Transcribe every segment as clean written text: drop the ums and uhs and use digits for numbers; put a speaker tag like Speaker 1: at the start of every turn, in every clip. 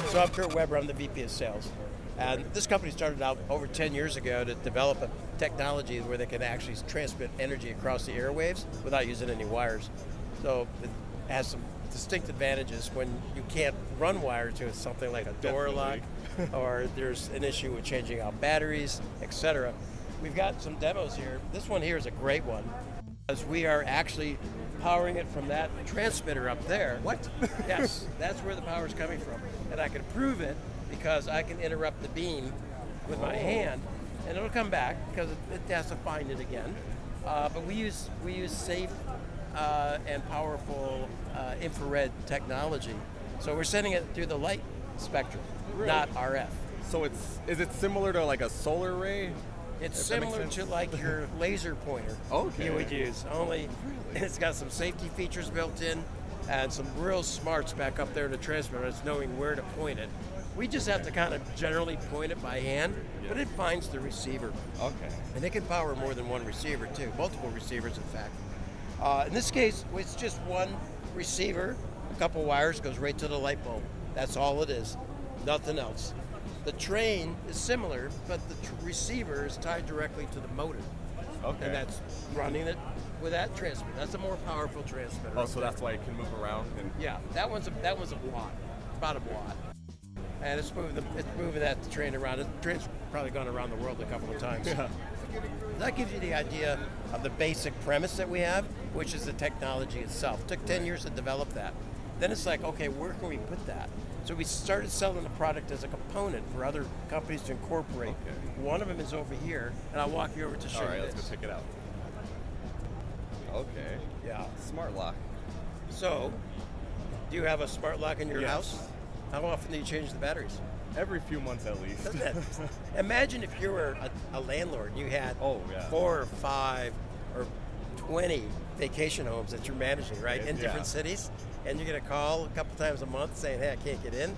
Speaker 1: So I'm Kurt Weber, I'm the VP of Sales. And this company started out over 10 years ago to develop a technology where they can actually transmit energy across the airwaves without using any wires. So it has some distinct advantages when you can't run wires to something like a door lock, or there's an issue with changing out batteries, etc. We've got some demos here. This one here is a great one, because we are actually powering it from that transmitter up there.
Speaker 2: What?
Speaker 1: Yes, that's where the power is coming from. And I can prove it because I can interrupt the beam with my hand, and it'll come back because it has to find it again. But we use safe and powerful infrared technology. So we're sending it through the light spectrum,
Speaker 2: Really?
Speaker 1: not RF.
Speaker 2: So is it similar to like a solar array?
Speaker 1: It's
Speaker 2: If that makes
Speaker 1: similar
Speaker 2: sense.
Speaker 1: to like your laser pointer
Speaker 2: Okay.
Speaker 1: you would use, only it's got some safety features built in and some real smarts back up there in the transmitter. It's knowing where to point it. We just have to kind of generally point it by hand, but it finds the receiver.
Speaker 2: Okay.
Speaker 1: And it can power more than one receiver too, multiple receivers in fact. In this case, it's just one receiver, a couple wires, goes right to the light bulb. That's all it is, nothing else. The train is similar, but the receiver is tied directly to the motor.
Speaker 2: Okay.
Speaker 1: And that's running it with that transmitter. That's a more powerful transmitter.
Speaker 2: Oh, so that's why it can move around and
Speaker 1: Yeah, that one's a watt, about a watt. And it's moving that train around. The train's probably gone around the world a couple of times.
Speaker 2: Yeah.
Speaker 1: That gives you the idea of the basic premise that we have, which is the technology itself. It took 10 years to develop that. Then it's like, okay, where can we put that? So we started selling the product as a component for other companies to incorporate.
Speaker 2: Okay.
Speaker 1: One of them is over here, and I'll walk you over to show
Speaker 2: All
Speaker 1: you
Speaker 2: right,
Speaker 1: this.
Speaker 2: let's go check it out. Okay.
Speaker 1: Yeah.
Speaker 2: Smart lock.
Speaker 1: So, do you have a smart lock in your
Speaker 2: Yes.
Speaker 1: house? How often do you change the batteries?
Speaker 2: Every few months at least.
Speaker 1: Doesn't that, imagine if you were a landlord and you had
Speaker 2: Oh, yeah.
Speaker 1: 4 or 5 or 20 vacation homes that you're managing, right, in
Speaker 2: Yeah.
Speaker 1: different cities, and you're going to call a couple times a month saying, hey, I can't get in,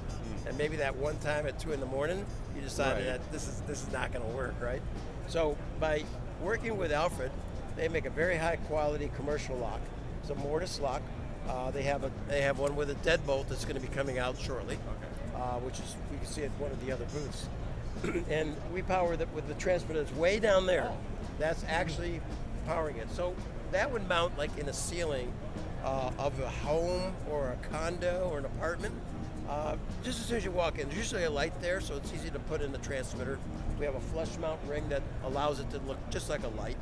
Speaker 1: and maybe that one time at 2 in the morning, you decided
Speaker 2: Right.
Speaker 1: that this is not going to work, right? So by working with Alfred, they make a very high quality commercial lock. It's a mortise lock. They have one with a deadbolt that's going to be coming out shortly.
Speaker 2: Okay.
Speaker 1: Which is, you can see at one of the other booths. And we power that with the transmitter that's way down there. That's actually powering it. So that would mount like in a ceiling of a home or a condo or an apartment. Just as soon as you walk in, there's usually a light there, so it's easy to put in the transmitter. We have a flush mount ring that allows it to look just like a light.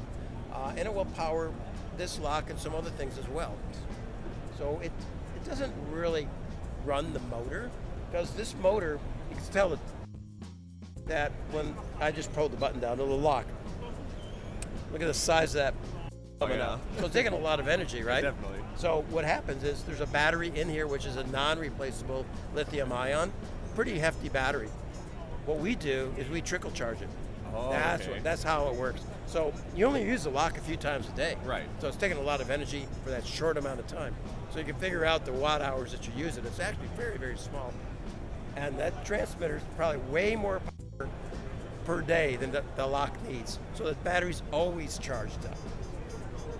Speaker 1: And it will power this lock and some other things as well. So it doesn't really run the motor, because this motor, you can tell it that when I just pulled the button down, it'll lock. Look at the size of that coming out. So it's taking a lot of energy, right?
Speaker 2: Definitely.
Speaker 1: So what happens is there's a battery in here, which is a non-replaceable lithium ion, pretty hefty battery. What we do is we trickle charge it.
Speaker 2: Oh, okay.
Speaker 1: That's how it works. So you only use the lock a few times a day.
Speaker 2: Right.
Speaker 1: So it's taking a lot of energy for that short amount of time. So you can figure out the watt hours that you use it. It's actually very, very small. And that transmitter is probably way more power per day than the lock needs. So the battery's always charged up.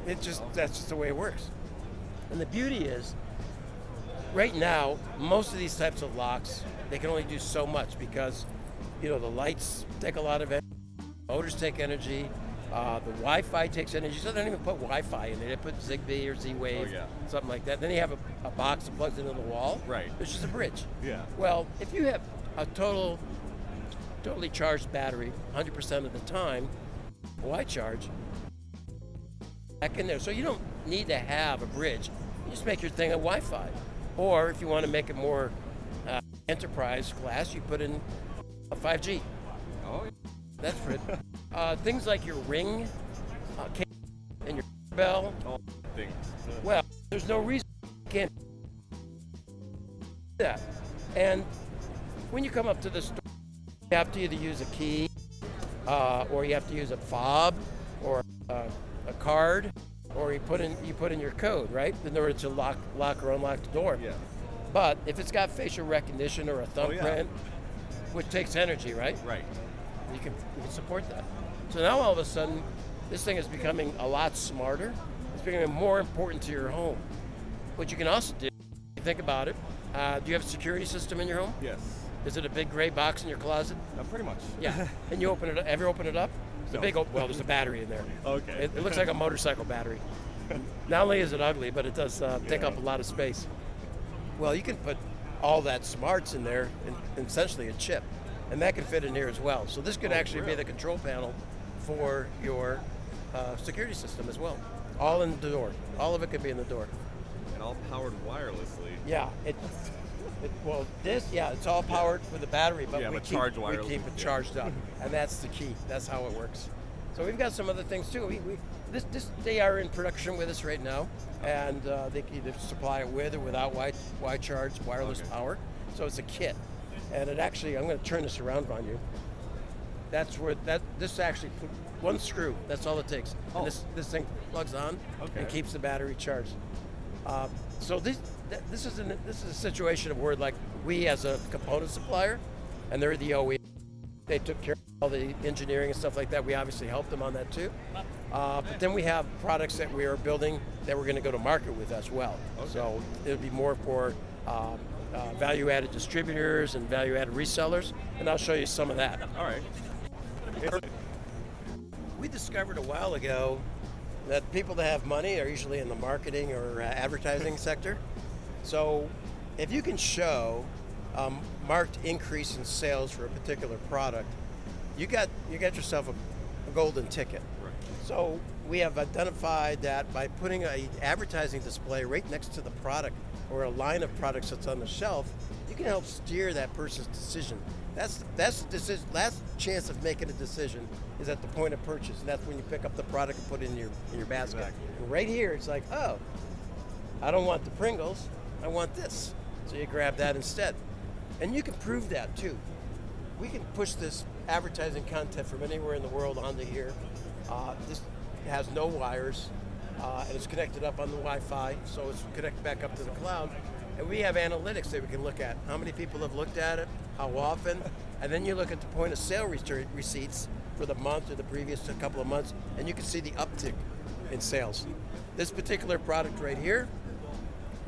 Speaker 1: That's just the way it works. And the beauty is, right now, most of these types of locks, they can only do so much because, the lights take a lot of energy, motors take energy, the Wi-Fi takes energy, so they don't even put Wi-Fi in there. They put Zigbee or Z-Wave, something like that. Then you have a box that plugs into the wall.
Speaker 2: Right.
Speaker 1: It's just a bridge.
Speaker 2: Yeah.
Speaker 1: Well, if you have a totally charged battery 100% of the time, why charge? Back in there. So you don't need to have a bridge. You just make your thing a Wi-Fi. Or if you want to make it more enterprise class, you put in a 5G.
Speaker 2: Oh,
Speaker 1: That's for it. Things like your ring and your bell.
Speaker 2: all things.
Speaker 1: Well, there's no reason you can't do that. And when you come up to the store, you have to either use a key, or you have to use a fob, or a card, or you put in your code, right, in order to lock or unlock the door.
Speaker 2: Yeah.
Speaker 1: But if it's got facial recognition or a thumbprint, which takes energy, right?
Speaker 2: Right.
Speaker 1: You can support that. So now all of a sudden, this thing is becoming a lot smarter. It's becoming more important to your home. what you can also do, think about it. Do you have a security system in your home?
Speaker 2: Yes.
Speaker 1: Is it a big gray box in your closet?
Speaker 2: Pretty much.
Speaker 1: Yeah. And you open it up. Have you opened it up? It's a
Speaker 2: No.
Speaker 1: big. Well, there's a battery in there.
Speaker 2: Okay.
Speaker 1: It looks like a motorcycle battery. Not only is it ugly, but it does take
Speaker 2: Yeah.
Speaker 1: up a lot of space. Well, you can put all that smarts in there, and essentially a chip, and that can fit in here as well. So this could actually be
Speaker 2: really?
Speaker 1: the control panel for your security system as well. All in the door. All of it could be in the door.
Speaker 2: And all powered wirelessly.
Speaker 1: Yeah. It's all powered with a battery, but
Speaker 2: Yeah,
Speaker 1: we
Speaker 2: but
Speaker 1: keep
Speaker 2: charged wirelessly.
Speaker 1: it
Speaker 2: Yeah.
Speaker 1: charged up, and that's the key. That's how it works. So we've got some other things too. They are in production with us right now, and they can either supply it with or without wide charge wireless
Speaker 2: Okay.
Speaker 1: power. So it's a kit, and it actually, I'm going to turn this around on you. That's where this actually one screw. That's all it takes.
Speaker 2: Oh.
Speaker 1: And this thing plugs on
Speaker 2: Okay.
Speaker 1: and keeps the battery charged. So this is a situation of where, like, we as a component supplier, and they're the OE, they took care of all the engineering and stuff like that. We obviously helped them on that too. But then we have products that we are building that we're going to go to market with as well.
Speaker 2: Okay.
Speaker 1: So it'll be more for value-added distributors and value-added resellers, and I'll show you some of that.
Speaker 2: All right.
Speaker 1: We discovered a while ago that people that have money are usually in the marketing or advertising sector. So if you can show marked increase in sales for a particular product, you got yourself a golden ticket.
Speaker 2: Right.
Speaker 1: So we have identified that by putting an advertising display right next to the product or a line of products that's on the shelf, you can help steer that person's decision. That's the decision. Last chance of making a decision is at the point of purchase, and that's when you pick up the product and put it in your basket.
Speaker 2: Exactly.
Speaker 1: And right here, it's like, oh, I don't want the Pringles, I want this. So you grab that instead. And you can prove that too. We can push this advertising content from anywhere in the world onto here. This has no wires, and it's connected up on the Wi-Fi, so it's connected back up to the cloud. And we have analytics that we can look at. How many people have looked at it, how often, and then you look at the point of sale receipts for the month or the previous couple of months, and you can see the uptick in sales. This particular product right here,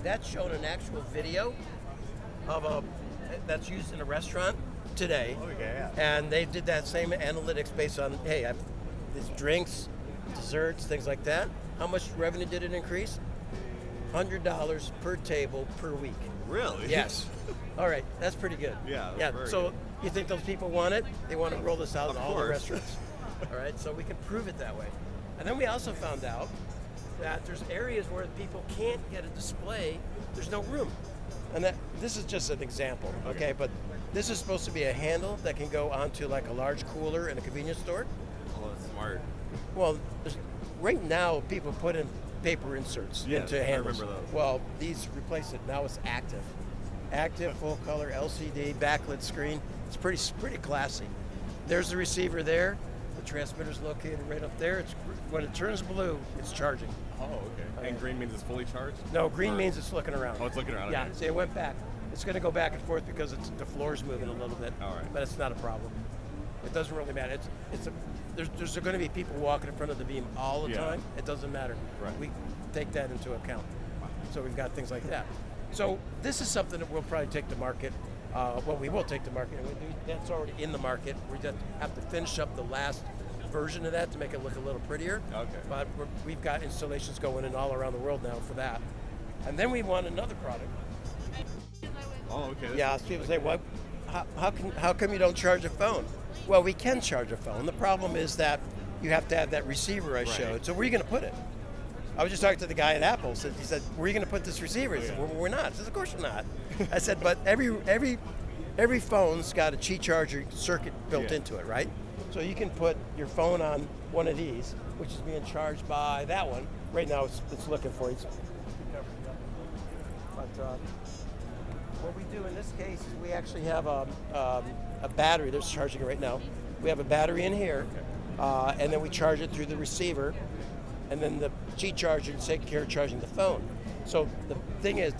Speaker 1: that's shown an actual video of that's used in a restaurant today.
Speaker 2: Okay, yeah.
Speaker 1: And they did that same analytics based on, hey, these drinks, desserts, things like that. How much revenue did it increase? $100 per table per week.
Speaker 2: Really?
Speaker 1: Yes. All right, that's pretty good.
Speaker 2: Yeah, that's
Speaker 1: Yeah.
Speaker 2: very
Speaker 1: So
Speaker 2: good.
Speaker 1: you think those people want it? They want to roll this out
Speaker 2: Of
Speaker 1: in all the
Speaker 2: course.
Speaker 1: restaurants. All right, so we can prove it that way. And then we also found out that there's areas where people can't get a display. There's no room. And this is just an example, okay? But this is supposed to be a handle that can go onto like a large cooler in a convenience store.
Speaker 2: Oh, that's smart.
Speaker 1: Well, right now people put in paper inserts
Speaker 2: Yes,
Speaker 1: into
Speaker 2: I
Speaker 1: handles.
Speaker 2: remember those.
Speaker 1: Well, these replace it. Now it's active. Active, full color, LCD, backlit screen. It's pretty classy. There's the receiver there. The transmitter's located right up there. When it turns blue, it's charging.
Speaker 2: Oh, okay. And green means it's fully charged?
Speaker 1: No, green
Speaker 2: Or-
Speaker 1: means it's looking around.
Speaker 2: Oh, it's looking around,
Speaker 1: Yeah,
Speaker 2: okay.
Speaker 1: see, it went back. It's going to go back and forth because the floor's moving a little bit.
Speaker 2: All right.
Speaker 1: But it's not a problem. It doesn't really matter. There's going to be people walking in front of the beam all the
Speaker 2: Yeah.
Speaker 1: time. It doesn't matter.
Speaker 2: Right.
Speaker 1: We take that into account. So we've got things like that. So this is something that we'll probably take to market. We will take to market. That's already in the market. We just have to finish up the last version of that to make it look a little prettier.
Speaker 2: Okay.
Speaker 1: But we've got installations going in all around the world now for that. And then we want another product.
Speaker 2: Oh, okay. that's-
Speaker 1: Yeah, people say, "What? How come you don't charge a phone?" Well, we can charge a phone. The problem is that you have to have that receiver I showed. So where are you going to put it? I was just talking to the guy at Apple. He said, "Where are you going to put this receiver?" I said,
Speaker 2: Yeah.
Speaker 1: well, "We're not." He says, "Of course you're not." I said, "But every phone's got a Qi charger circuit built
Speaker 2: Yeah.
Speaker 1: into it, right? So you can put your phone on one of these, which is being charged by that one. Right now, it's looking for you. But what we do in this case is we actually have a battery that's charging it right now. We have a battery in here, and then we charge it through the receiver, and then the Qi charger takes care of charging the phone. So the thing is,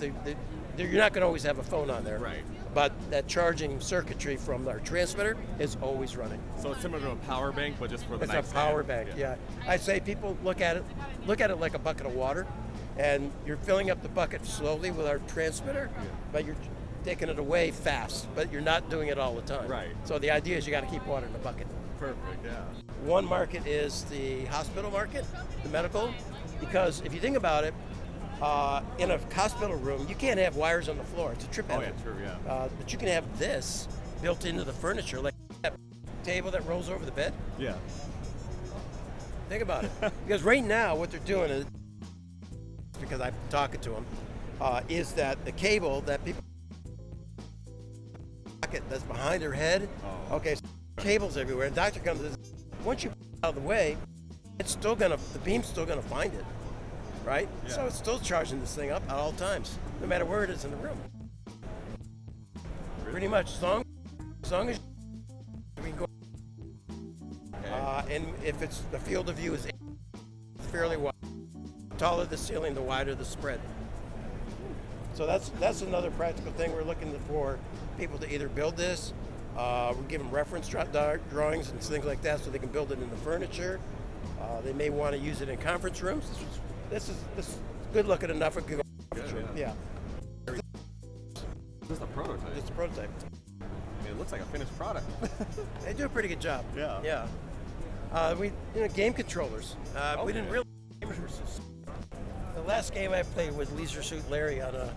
Speaker 1: you're not going to always have a phone on there.
Speaker 2: Right.
Speaker 1: But that charging circuitry from our transmitter is always running.
Speaker 2: So it's similar to a power bank, but just for the
Speaker 1: It's
Speaker 2: night
Speaker 1: a power bank, yeah. I say people look at it like a bucket of water, and you're filling up the bucket slowly with our transmitter, but you're taking it away fast, but you're not doing it all the time.
Speaker 2: Right.
Speaker 1: So the idea is you got to keep water in the bucket.
Speaker 2: Perfect, yeah.
Speaker 1: One market is the hospital market, the medical, because if you think about it, in a hospital room, you can't have wires on the floor. It's a trip hazard.
Speaker 2: Oh, yeah, true, yeah.
Speaker 1: But you can have this built into the furniture, like that table that rolls over the bed.
Speaker 2: Yeah.
Speaker 1: Think about it. Because right now, what they're doing is, because I'm talking to them, is that the cable that people that's behind their head.
Speaker 2: Oh.
Speaker 1: Okay, so cables everywhere. And doctor comes and says, once you put it out of the way, it's still the beam's still gonna find it, right?
Speaker 2: Yeah.
Speaker 1: So it's still charging this thing up at all times, no matter where it is in the room. Pretty much, as long as we can go.
Speaker 2: Okay.
Speaker 1: And if it's the field of view is fairly wide, the taller the ceiling, the wider the spread. So that's another practical thing we're looking for people to either build this. We give them reference drawings and things like that, so they can build it in the furniture. They may want to use it in conference rooms. This is good looking enough. It could go in a conference room. Yeah.
Speaker 2: This is a prototype.
Speaker 1: It's a prototype.
Speaker 2: I mean, it looks like a finished product.
Speaker 1: They do a pretty good job.
Speaker 2: Yeah.
Speaker 1: Yeah. Game controllers.
Speaker 2: Okay.
Speaker 1: We didn't really. The last game I played was Leisure Suit Larry on a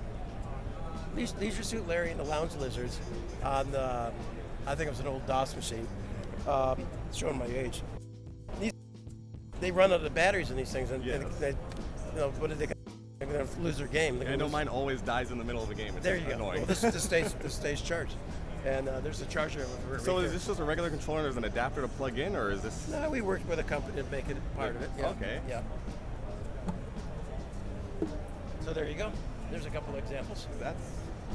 Speaker 1: Leisure Suit Larry and the Lounge Lizards on the, I think it was an old DOS machine. Showing my age. They run out of batteries in these things, and
Speaker 2: Yes.
Speaker 1: they, what did they? They're gonna lose their game.
Speaker 2: I know mine always dies in the middle of a game. It's
Speaker 1: There you go.
Speaker 2: annoying.
Speaker 1: Well, this stays charged, and there's a charger.
Speaker 2: So is this just a regular controller and there's an adapter to plug in, or is this?
Speaker 1: No, we worked with a company to make it part of it. Yeah.
Speaker 2: Okay.
Speaker 1: Yeah. So there you go. There's a couple examples.
Speaker 2: That's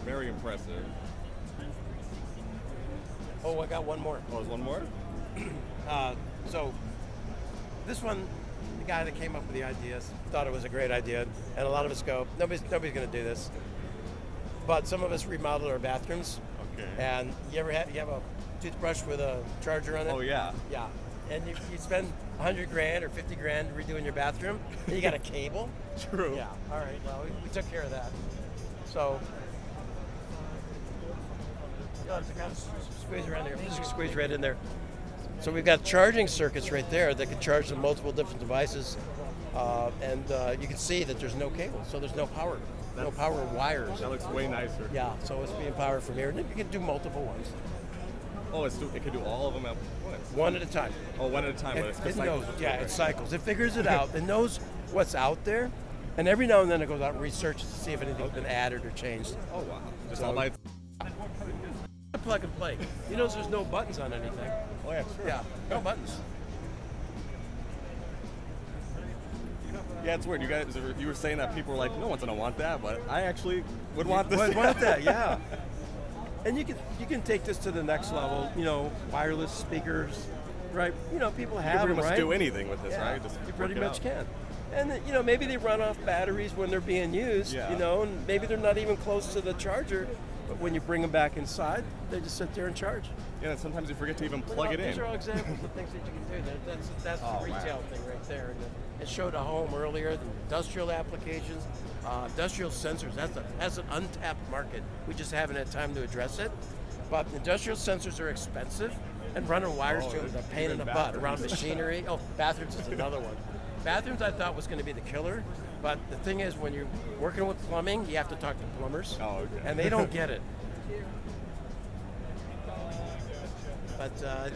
Speaker 2: very impressive.
Speaker 1: Oh, I got one more.
Speaker 2: Oh, there's one more?
Speaker 1: So this one, the guy that came up with the ideas thought it was a great idea, and a lot of us go, nobody's going to do this. But some of us remodeled our bathrooms.
Speaker 2: Okay.
Speaker 1: And you have a toothbrush with a charger on it?
Speaker 2: Oh, yeah.
Speaker 1: Yeah. And you spend $100 grand or $50 grand redoing your bathroom, and you got a cable.
Speaker 2: True.
Speaker 1: Yeah. All right. Well, we took care of that. So. Kind of squeeze around there. Just squeeze right in there. So we've got charging circuits right there that can charge the multiple different devices, and you can see that there's no cable, so there's no power, no power wires.
Speaker 2: That looks way nicer.
Speaker 1: Yeah, so it's being powered from here, and you can do multiple ones.
Speaker 2: Oh, it can do all of them at once.
Speaker 1: One at a time.
Speaker 2: Oh, one at a time. But it's
Speaker 1: It
Speaker 2: cycles.
Speaker 1: knows, yeah, it cycles. It figures it out. It knows what's out there, and every now and then it goes out and researches to see if anything's been added or changed.
Speaker 2: Oh, wow. Just
Speaker 1: So-
Speaker 2: all by
Speaker 1: Plug and play. You notice there's no buttons on anything.
Speaker 2: Oh, yeah, sure.
Speaker 1: Yeah, no buttons.
Speaker 2: Yeah, it's weird. You were saying that people were like, no one's gonna want that, but I actually would want this.
Speaker 1: Would want that, yeah. And you can take this to the next level. Wireless speakers, right? People
Speaker 2: You
Speaker 1: have
Speaker 2: pretty
Speaker 1: them,
Speaker 2: much
Speaker 1: right?
Speaker 2: do anything with this,
Speaker 1: Yeah,
Speaker 2: right? Just
Speaker 1: you
Speaker 2: work
Speaker 1: pretty
Speaker 2: it
Speaker 1: much
Speaker 2: out.
Speaker 1: can. And maybe they run off batteries when they're being used,
Speaker 2: Yeah.
Speaker 1: and maybe they're not even close to the charger, but when you bring them back inside, they just sit there and charge.
Speaker 2: Yeah, and sometimes you forget to even plug it in.
Speaker 1: These are all examples of things that you can do. That's
Speaker 2: Oh,
Speaker 1: the retail
Speaker 2: wow.
Speaker 1: thing right there. And it showed a home earlier, the industrial applications, industrial sensors. That's an untapped market. We just haven't had time to address it. But industrial sensors are expensive, and running wires
Speaker 2: Oh,
Speaker 1: through them is a pain in
Speaker 2: even
Speaker 1: the butt around
Speaker 2: bathrooms.
Speaker 1: machinery. Oh, bathrooms is another one. Bathrooms I thought was going to be the killer, but the thing is, when you're working with plumbing, you have to talk to plumbers,
Speaker 2: Oh, okay.
Speaker 1: and they don't get it. But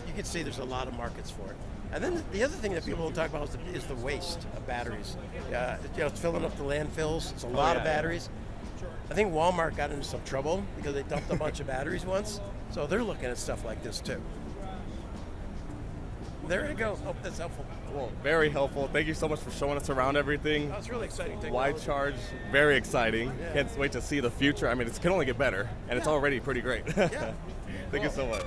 Speaker 1: you can see there's a lot of markets for it. And then the other thing that people don't talk about is the waste of batteries. It's filling up the landfills. It's a lot of
Speaker 2: yeah.
Speaker 1: batteries. I think Walmart got into some trouble because they dumped a bunch of batteries once. So they're looking at stuff like this too. There you go. Hope that's helpful.
Speaker 2: Well, very helpful. Thank you so much for showing us around everything.
Speaker 1: Oh, it's really exciting.
Speaker 2: Wide
Speaker 1: technology.
Speaker 2: charge, very exciting.
Speaker 1: Yeah.
Speaker 2: Can't wait to see the future. I mean, it can only get better, and it's
Speaker 1: Yeah.
Speaker 2: already pretty great.
Speaker 1: Yeah.
Speaker 2: Thank you so much.